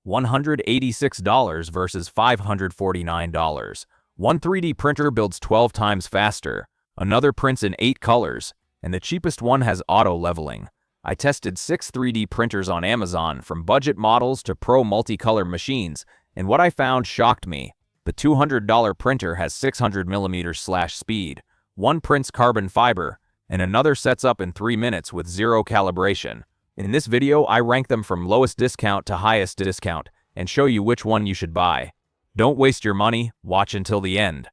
$186 versus $549. One 3D printer builds 12 times faster, another prints in 8 colors, and the cheapest one has auto leveling. I tested 6 3D printers on Amazon, from budget models to pro multicolor machines, and what I found shocked me. The $200 printer has 600mm speed, one prints carbon fiber, and another sets up in 3 minutes with zero calibration. In this video, I rank them from lowest discount to highest discount and show you which one you should buy. Don't waste your money, watch until the end.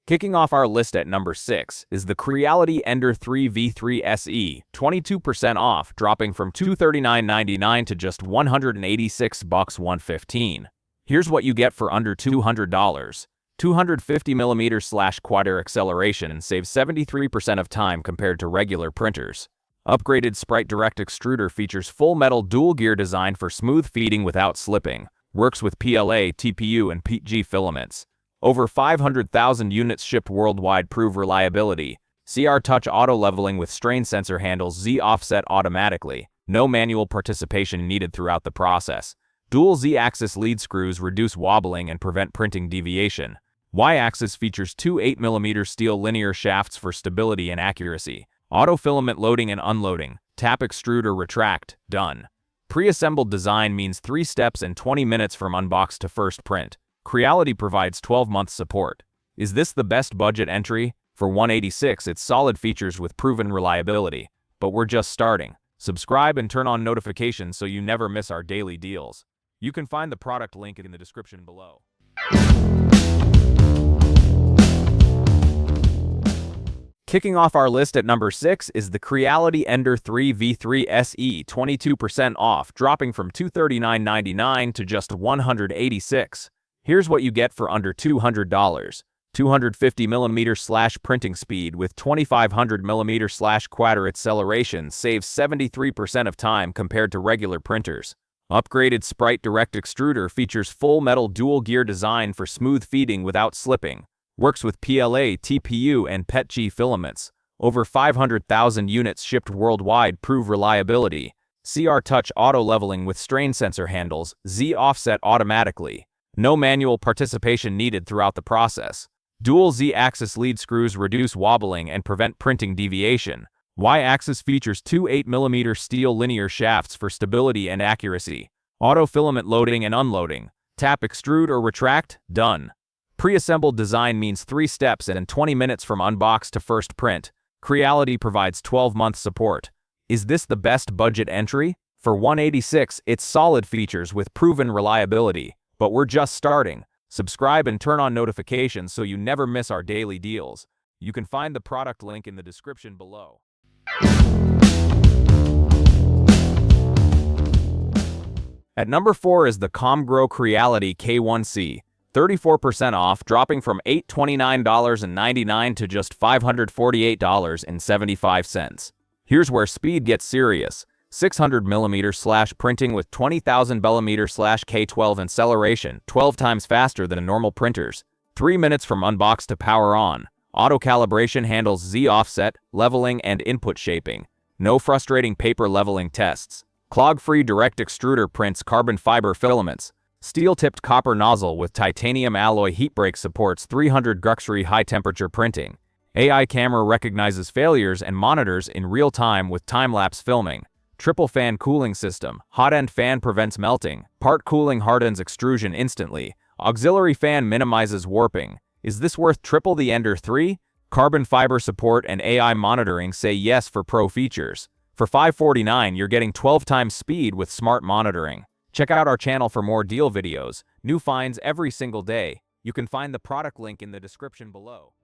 Kicking off our list at number 6 is the Creality Ender 3 V3 SE, 22% off, dropping from $239.99 to just $186.115. Here's what you get for under $200. 250mm quad acceleration and saves 73% of time compared to regular printers. Upgraded Sprite Direct Extruder features full metal dual gear design for smooth feeding without slipping. Works with PLA, TPU, and PETG filaments. Over 500,000 units shipped worldwide. Prove reliability. CR Touch auto leveling with strain sensor handles. Z offset automatically. No manual participation needed throughout the process. Dual Z-axis lead screws reduce wobbling and prevent printing deviation. Y-axis features two 8mm steel linear shafts for stability and accuracy. Auto filament loading and unloading. Tap, extrude, or retract. Done. Pre-assembled design means 3 steps and 20 minutes from unbox to first print. Creality provides 12-month support. Is this the best budget entry? For $186, it's solid features with proven reliability. But we're just starting. Subscribe and turn on notifications so you never miss our daily deals. You can find the product link in the description below. Kicking off our list at number 6 is the Creality Ender 3 V3 SE, 22% off, dropping from $239.99 to just $186. Here's what you get for under $200. 250mm printing speed with 2500mm quad acceleration saves 73% of time compared to regular printers. Upgraded Sprite Direct Extruder features full metal dual gear design for smooth feeding without slipping. Works with PLA, TPU, and PETG filaments. Over 500,000 units shipped worldwide. Prove reliability. CR Touch auto leveling with strain sensor handles. Z offset automatically. No manual participation needed throughout the process. Dual Z-axis lead screws reduce wobbling and prevent printing deviation. Y-axis features two 8mm steel linear shafts for stability and accuracy. Auto filament loading and unloading. Tap, extrude, or retract. Done. Pre-assembled design means 3 steps and 20 minutes from unbox to first print. Creality provides 12-month support. Is this the best budget entry? For $186, it's solid features with proven reliability. But we're just starting. Subscribe and turn on notifications so you never miss our daily deals. You can find the product link in the description below. At number 4 is the ComGrow Creality K1C, 34% off, dropping from $829.99 to just $548.75. Here's where speed gets serious. 600mm printing with 20,000 mm/K12 acceleration, 12 times faster than normal printers. 3 minutes from unbox to power on. Auto calibration handles Z offset, leveling, and input shaping. No frustrating paper leveling tests. Clog-free direct extruder prints carbon fiber filaments. Steel-tipped copper nozzle with titanium alloy heat break supports 300 Guxry high-temperature printing. AI camera recognizes failures and monitors in real time with time-lapse filming. Triple fan cooling system. Hot end fan prevents melting. Part cooling hardens extrusion instantly. Auxiliary fan minimizes warping. Is this worth triple the Ender 3? Carbon fiber support and AI monitoring say yes for pro features. For $549, you're getting 12 times speed with smart monitoring. Check out our channel for more deal videos. New finds every single day. You can find the product link in the description below.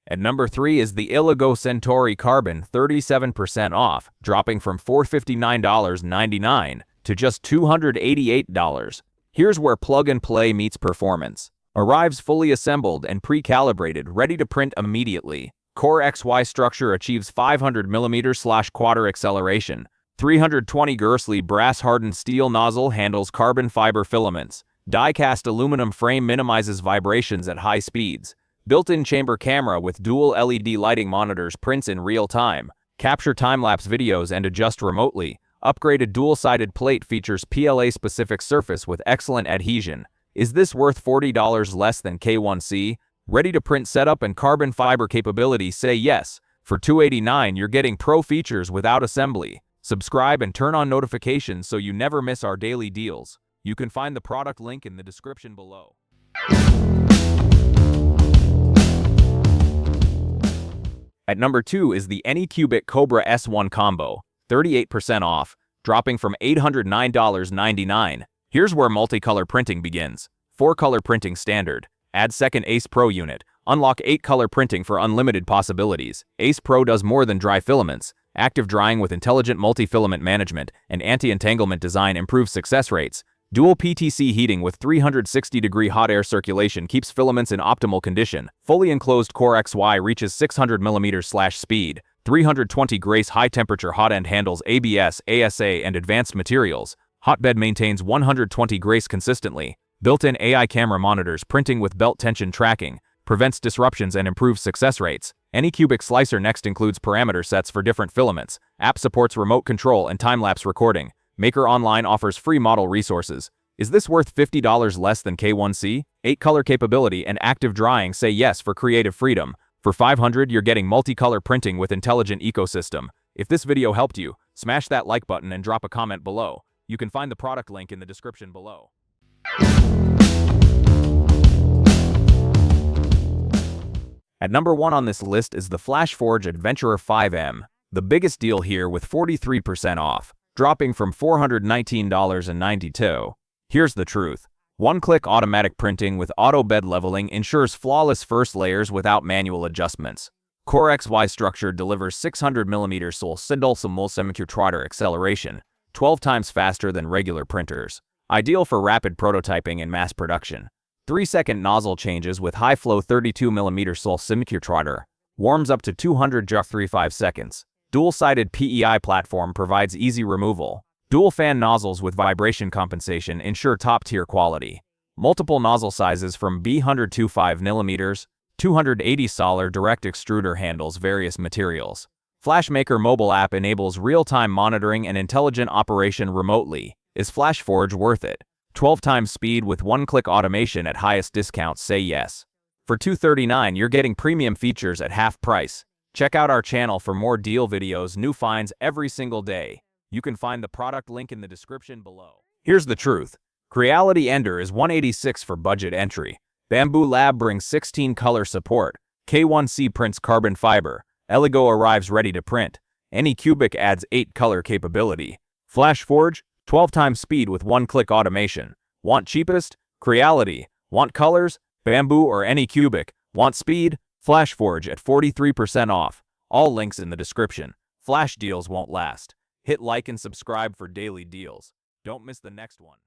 At number 3 is the ELEGOO Centauri Carbon, 37% off, dropping from $459.99 to just $288. Here's where plug-and-play meets performance. Arrives fully assembled and pre-calibrated, ready to print immediately. Core XY structure achieves 500mm/quad acceleration. 320 Gerstley brass-hardened steel nozzle handles carbon fiber filaments. Die-cast aluminum frame minimizes vibrations at high speeds. Built-in chamber camera with dual LED lighting monitors prints in real time. Capture time-lapse videos and adjust remotely. Upgraded dual-sided plate features PLA-specific surface with excellent adhesion. Is this worth $40 less than K1C? Ready-to-print setup and carbon fiber capability say yes. For $289, you're getting pro features without assembly. Subscribe and turn on notifications so you never miss our daily deals. You can find the product link in the description below. At number 2 is the ANYCUBIC Cobra S1 Combo, 38% off, dropping from $809.99. Here's where multicolor printing begins. 4-color printing standard. Add second Ace Pro unit. Unlock 8-color printing for unlimited possibilities. Ace Pro does more than dry filaments. Active drying with intelligent multi-filament management and anti-entanglement design improves success rates. Dual PTC heating with 360-degree hot air circulation keeps filaments in optimal condition. Fully enclosed Core XY reaches 600 mm/speed. 320 Grace high-temperature hot end handles ABS, ASA, and advanced materials. Hotbed maintains 120 Grace consistently. Built-in AI camera monitors printing with belt tension tracking. Prevents disruptions and improves success rates. ANYCUBIC Slicer next includes parameter sets for different filaments. App supports remote control and time-lapse recording. Maker Online offers free model resources. Is this worth $50 less than K1C? 8-color capability and active drying say yes for creative freedom. For $500, you're getting multicolor printing with intelligent ecosystem. If this video helped you, smash that like button and drop a comment below. You can find the product link in the description below. At number 1 on this list is the FLASHFORGE Adventurer 5M. The biggest deal here with 43% off, dropping from $419.92. Here's the truth. One-click automatic printing with auto bed leveling ensures flawless first layers without manual adjustments. Core XY structure delivers 600 mm semiconductor acceleration, 12 times faster than regular printers. Ideal for rapid prototyping and mass production. 3-second nozzle changes with high-flow 32 mm semiconductor. Warms up to 235 seconds. Dual-sided PEI platform provides easy removal. Dual fan nozzles with vibration compensation ensure top-tier quality. Multiple nozzle sizes from B125 mm, 280 solar direct extruder handles various materials. FlashMaker mobile app enables real-time monitoring and intelligent operation remotely. Is FLASHFORGE worth it? 12 times speed with one-click automation at highest discounts say yes. For $239, you're getting premium features at half price. Check out our channel for more deal videos, new finds every single day. You can find the product link in the description below. Here's the truth. Creality Ender is $186 for budget entry. Bambu Lab brings 16-color support. K1C prints carbon fiber. ELEGOO arrives ready to print. ANYCUBIC adds 8-color capability. FLASHFORGE, 12 times speed with one-click automation. Want cheapest? Creality. Want colors? Bambu or ANYCUBIC. Want speed? FLASHFORGE at 43% off. All links in the description. Flash deals won't last. Hit like and subscribe for daily deals. Don't miss the next one.